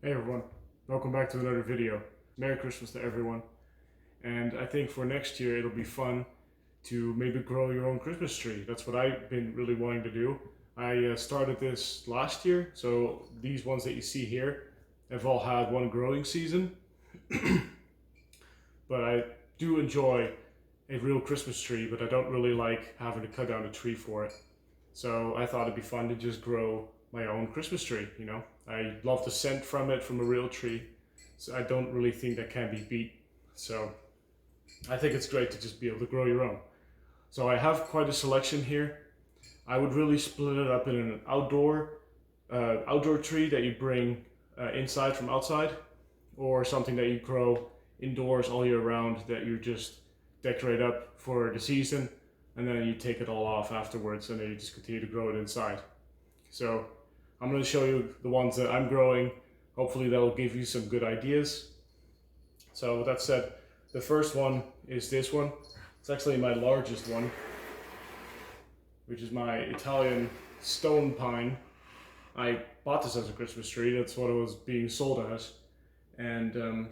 Hey everyone, welcome back to another video. Merry Christmas to everyone. And I think for next year it'll be fun to maybe grow your own Christmas tree. That's what I've been really wanting to do. I started this last year, so these ones that you see here have all had one growing season. But I do enjoy a real Christmas tree, but I don't really like having to cut down a tree for it. So I thought it'd be fun to just grow my own Christmas tree, you know. I love the scent from it from a real tree, so I don't really think that can be beat. So I think it's great to just be able to grow your own. So I have quite a selection here. I would really split it up in an outdoor tree that you bring inside from outside, or something that you grow indoors all year round that you just decorate up for the season, and then you take it all off afterwards, and then you just continue to grow it inside. So I'm going to show you the ones that I'm growing. Hopefully that'll give you some good ideas. So with that said, the first one is this one. It's actually my largest one, which is my Italian stone pine. I bought this as a Christmas tree. That's what it was being sold as. And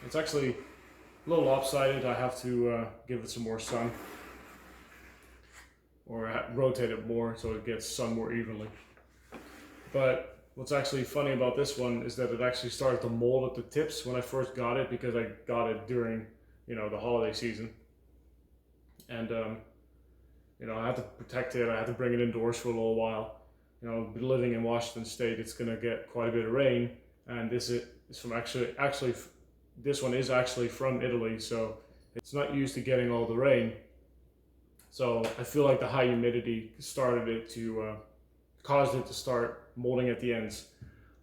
it's actually a little lopsided. I have to give it some more sun, or rotate it more so it gets sun more evenly. But what's actually funny about this one is that it actually started to mold at the tips when I first got it, because I got it during, the holiday season. And, I had to protect it. I had to bring it indoors for a little while. Living in Washington State, it's going to get quite a bit of rain. And this is from this one is actually from Italy, so it's not used to getting all the rain. So I feel like the high humidity started it to caused it to start molding at the ends.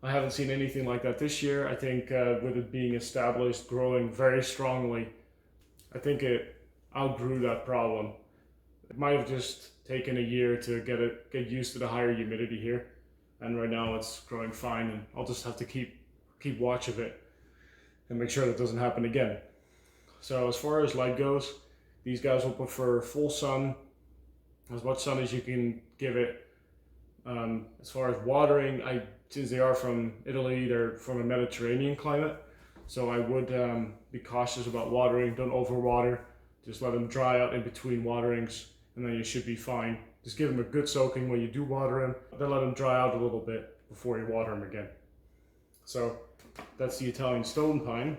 I haven't seen anything like that this year. I think with it being established, growing very strongly, I think it outgrew that problem. It might have just taken a year to get used to the higher humidity here, and right now it's growing fine, and I'll just have to keep watch of it and make sure that doesn't happen again. So as far as light goes, these guys will prefer full sun, as much sun as you can give it. As far as watering, since they are from Italy, they're from a Mediterranean climate, so I would be cautious about watering. Don't overwater. Just let them dry out in between waterings, and then you should be fine. Just give them a good soaking when you do water them, then let them dry out a little bit before you water them again. So that's the Italian stone pine.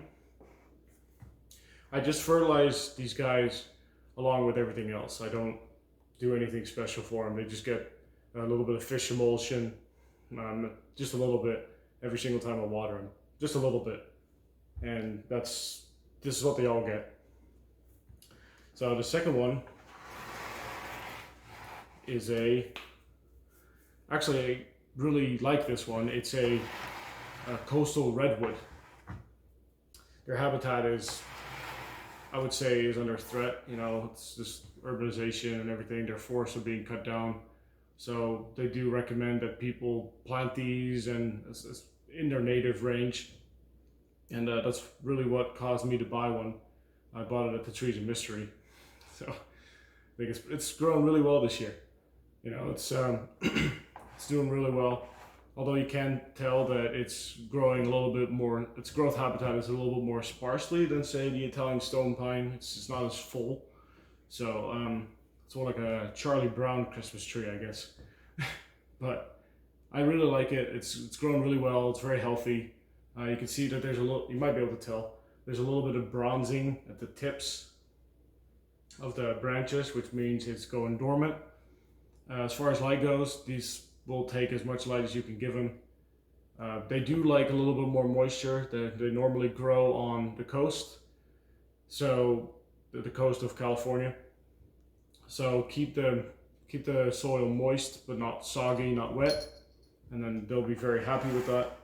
I just fertilize these guys along with everything else. I don't do anything special for them. They just get a little bit of fish emulsion, just a little bit every single time I water them, just a little bit, and this is what they all get. So the second one is actually I really like this one. It's a coastal redwood. Their habitat is, I would say, is under threat. It's just urbanization and everything. Their forests are being cut down. So they do recommend that people plant these and in their native range. And that's really what caused me to buy one. I bought it at the Trees of Mystery. So I think it's grown really well this year. It's it's doing really well. Although you can tell that it's growing a little bit more, its growth habitat is a little bit more sparsely than, say, the Italian stone pine. It's just not as full. So it's more like a Charlie Brown Christmas tree, I guess. But I really like it. It's grown really well. It's very healthy. You can see that there's a little, you might be able to tell, there's a little bit of bronzing at the tips of the branches, which means it's going dormant. As far as light goes, these will take as much light as you can give them. They do like a little bit more moisture. They normally grow on the coast, so the coast of California. So keep the soil moist, but not soggy, not wet, and then they'll be very happy with that.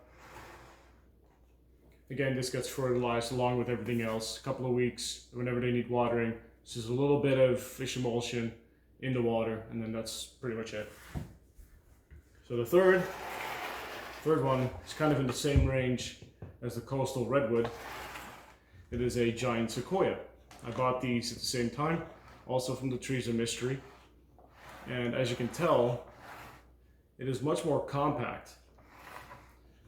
Again, this gets fertilized along with everything else. A couple of weeks, whenever they need watering, just a little bit of fish emulsion in the water, and then that's pretty much it. So the third one is kind of in the same range as the coastal redwood. It is a giant sequoia. I bought these at the same time, also from the Trees of Mystery. And as you can tell, it is much more compact.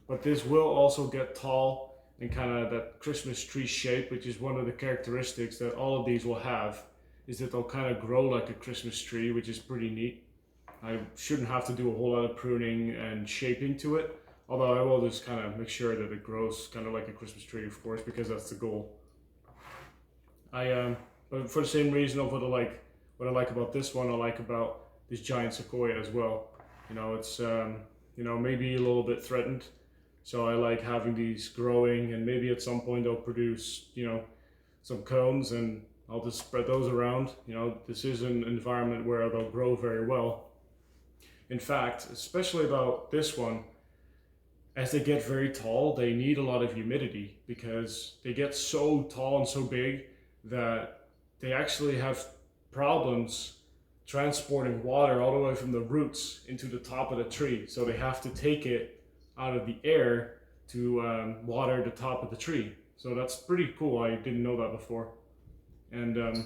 But this will also get tall and kind of that Christmas tree shape, which is one of the characteristics that all of these will have, is that they'll kind of grow like a Christmas tree, which is pretty neat. I shouldn't have to do a whole lot of pruning and shaping to it, although I will just kind of make sure that it grows kind of like a Christmas tree, of course, because that's the goal. But for the same reason of what I like about this one, I like about this giant sequoia as well. You know, it's maybe a little bit threatened, so I like having these growing, and maybe at some point they'll produce some cones, and I'll just spread those around. You know, this is an environment where they'll grow very well. In fact, especially about this one, as they get very tall, they need a lot of humidity because they get so tall and so big that they actually have problems transporting water all the way from the roots into the top of the tree. So they have to take it out of the air to water the top of the tree. So that's pretty cool. I didn't know that before. And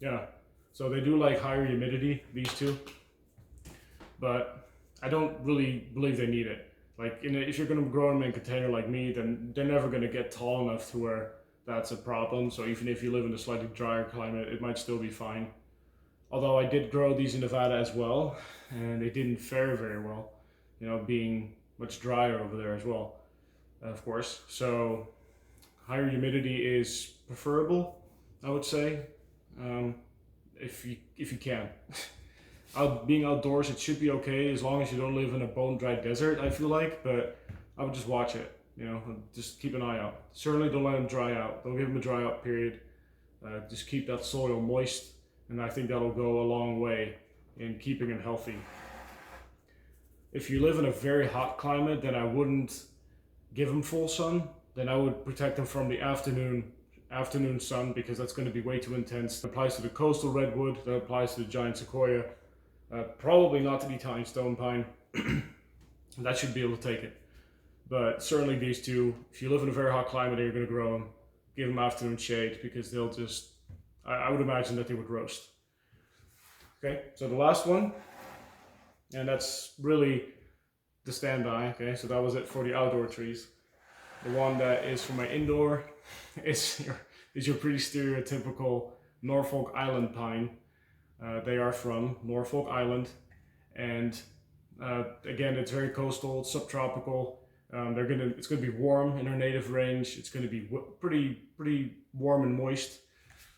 yeah, so they do like higher humidity, these two, but I don't really believe they need it. Like if you're going to grow them in a container like me, then they're never going to get tall enough to where that's a problem. So even if you live in a slightly drier climate, it might still be fine. Although I did grow these in Nevada as well, and they didn't fare very well, you know, being much drier over there as well, of course. So higher humidity is preferable, I would say, if you can. Being outdoors, it should be okay as long as you don't live in a bone-dry desert, I feel like, but I would just watch it, you know, just keep an eye out. Certainly don't let them dry out. Don't give them a dry out period. Just keep that soil moist, and I think that'll go a long way in keeping them healthy. If you live in a very hot climate, then I wouldn't give them full sun. Then I would protect them from the afternoon sun, because that's going to be way too intense. That applies to the coastal redwood, that applies to the giant sequoia. Probably not to the Italian stone pine. That should be able to take it. But certainly these two, if you live in a very hot climate and you're going to grow them, give them afternoon shade, because they'll just, I would imagine that they would roast. Okay, so the last one, and that's really the standby. Okay, so that was it for the outdoor trees. The one that is for my indoor is your pretty stereotypical Norfolk Island pine. They are from Norfolk Island, and again, it's very coastal, it's subtropical. It's gonna be warm in their native range. It's gonna be pretty warm and moist.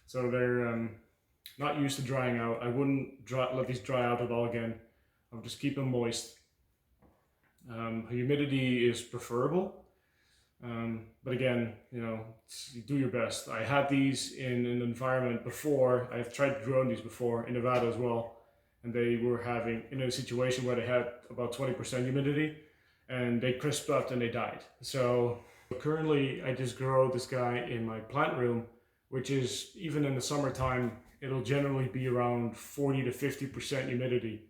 So they're not used to drying out. I wouldn't let these dry out at all again. I'll just keep them moist. Humidity is preferable. But again, you do your best. I had these in an environment before. I've tried growing these before in Nevada as well, and they were having in a situation where they had about 20% humidity, and they crisped up and they died. So currently, I just grow this guy in my plant room, which is, even in the summertime, it'll generally be around 40 to 50% humidity.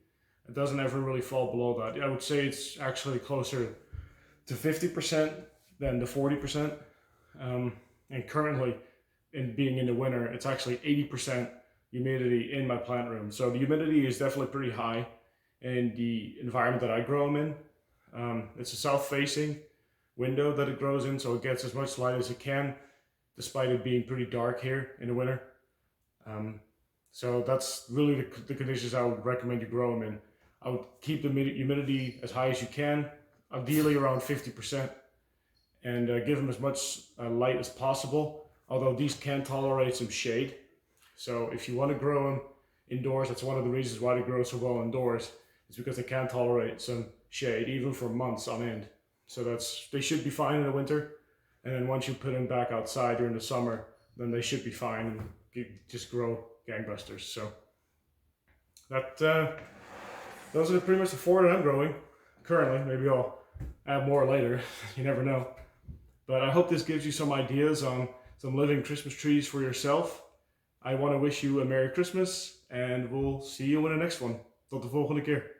It doesn't ever really fall below that. I would say it's actually closer to 50% than the 40%. And currently, being in the winter, it's actually 80% humidity in my plant room. So the humidity is definitely pretty high in the environment that I grow them in. It's a south-facing window that it grows in, so it gets as much light as it can, despite it being pretty dark here in the winter. So that's really the conditions I would recommend you grow them in. I would keep the humidity as high as you can, ideally around 50%. And give them as much light as possible, although these can tolerate some shade. So if you want to grow them indoors, that's one of the reasons why they grow so well indoors, is because they can tolerate some shade, even for months on end. So they should be fine in the winter, and then once you put them back outside during the summer, then they should be fine and just grow gangbusters. So those are pretty much the 4 that I'm growing currently. Maybe I'll add more later, you never know. But I hope this gives you some ideas on some living Christmas trees for yourself. I want to wish you a Merry Christmas, and we'll see you in the next one. Tot de volgende keer.